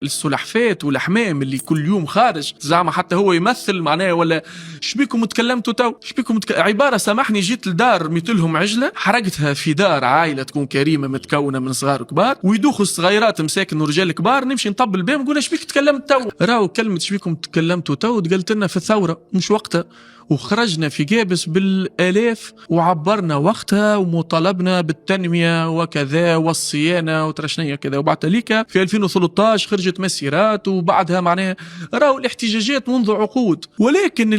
السلحفات والحمام اللي كل يوم خارج زعما حتى هو يمثل معناه، ولا شبيكم تكلمتوا تو شبيكم عباره سامحني جيت لدار ميتلهم عجله حرقتها في دار عائله تكون كريمه متكونه من صغار وكبار ويدوخوا الصغيرات مساكن ورجال كبار، نمشي نطبل بهم نقول شبيك تكلمت تو، راهو كلمه شبيكم تكلمتوا تو قلت لنا في الثوره مش وقتها، وخرجنا في جابس بالآلاف وعبرنا وقتها ومطالبنا بالتنمية وكذا والصيانة وترشنية كذا. وبعد ذلك في 2013 خرجت مسيرات وبعدها معناها راهو الاحتجاجات منذ عقود، ولكن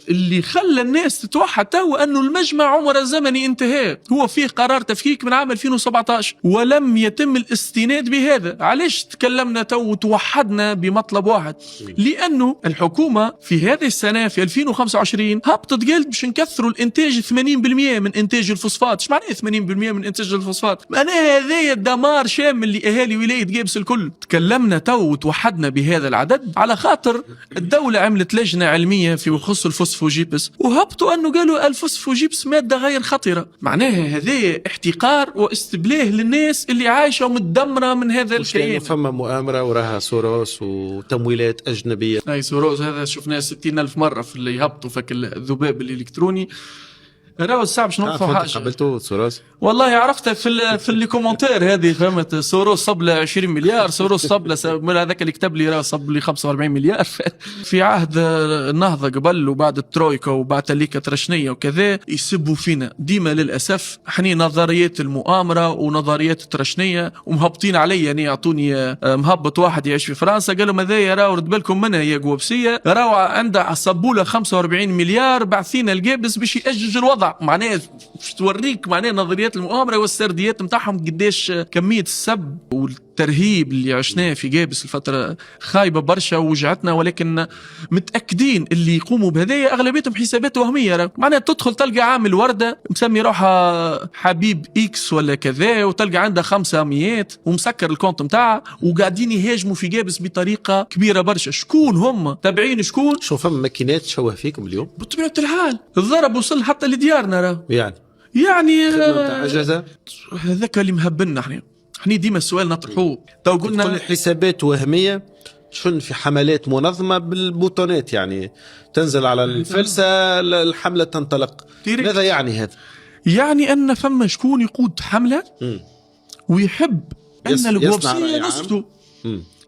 اللي خلى الناس تتوحد تو أنه المجمع عمر الزمني انتهى، هو فيه قرار تفكيك من عام 2017 ولم يتم الاستناد بهذا. علاش تكلمنا تو وتوحدنا بمطلب واحد؟ لأنه الحكومة في هذه السنة في 2025 هبطت قلت باش نكثروا الانتاج 80% من انتاج الفوسفات. ايش معناه 80% من انتاج الفوسفات؟ معناها هذايا دمار شامل لاهالي ولايه جابس الكل. تكلمنا تو وتوحدنا بهذا العدد على خاطر الدوله عملت لجنه علميه في يخص الفوسفوجيبس وهبطوا انه قالوا الفوسفوجيبس ماده غير خطره. معناها هذا احتقار واستبلاه للناس اللي عايشه ومتدمره من هذا الكيان. فما مؤامره وراها سوروس وتمويلات اجنبيه. اي سوروس هذا شفناه 60,000 مره في اللي يهبطوا في الذباب الالكتروني. راهو الصعب شنو نوقفوا حاجه. قابلتوا سوروس؟ والله عرفتها في الليكومنتير هذه فهمت. سوروس صب له 20 مليار، سوروس صب له هذاك اللي كتب لي راه صب لي 45 مليار في عهد النهضه قبل وبعد الترويكا وبعد تليكا ترشنيه وكذا يسبوا فينا ديما للاسف. حني نظريات المؤامره ونظريات الترشنيه ومهبطين علي يعني يعطوني مهبط واحد يعيش في فرنسا قال لهم هذايا راهو رد بالكم منها يا قوبسيه، راهو عنده صبوا له 45 مليار باعثين الجابس باش يأجج الوضع. معناه توريك معناه نظريات المؤامره والسرديات نتاعهم قديش كميه السب والترهيب اللي عشناه في جابس الفتره خايبه برشا ووجعتنا، ولكن متاكدين اللي يقوموا بهذايا اغلبيتهم حسابات وهميه. معناه تدخل تلقى عامل ورده مسمي روحها حبيب اكس ولا كذا وتلقى عنده 500 ومسكر الكونت نتاعها وقاعدين يهاجموا في جابس بطريقه كبيره برشا. شكون هم تابعين؟ شكون؟ شوف فما ماكينات تشوه فيكم اليوم بطبيعه الحال الضرب وصل حتى لديارنا راه يعني اجازه هذاك اللي مهبلنا احنا ديما السؤال نطرحوه تو قلنا كل حسابات وهميه شن في حملات منظمه بالبوتونات، يعني تنزل على الفلسه الحمله تنطلق. ماذا يعني هذا؟ يعني ان فما شكون يقود حمله ويحب ان القوبسيه يسكتوا،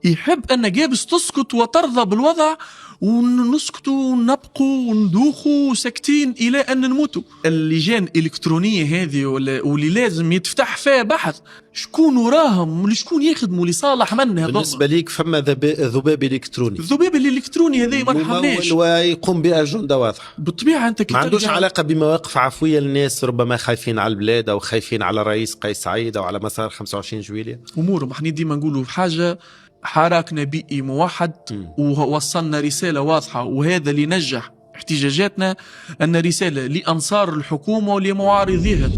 يحب ان جابس تسكت وترضى بالوضع ونسكتوا ونبقوا وندوخوا ساكتين الى ان نموتوا. اللجان الالكترونيه هذه واللي لازم يتفتح فيها بحث شكون وراهم شكون يخدموا لصالح منها. بالنسبه ليك فما ذباب الكتروني، الذباب الالكتروني هذا ما نحبناش ويقوم باجنده واضحه. بالطبيعه انت ما عندوش علاقه بمواقف عفويه للناس ربما خايفين على البلاد او خايفين على رئيس قيس سعيد او على مسار 25 جويلية. امورهم احنا ديما نقولوا حاجه حراكنا بيئي موحد ووصلنا رسالة واضحة، وهذا اللي نجح احتجاجاتنا أن رسالة لأنصار الحكومة ولمعارضيها.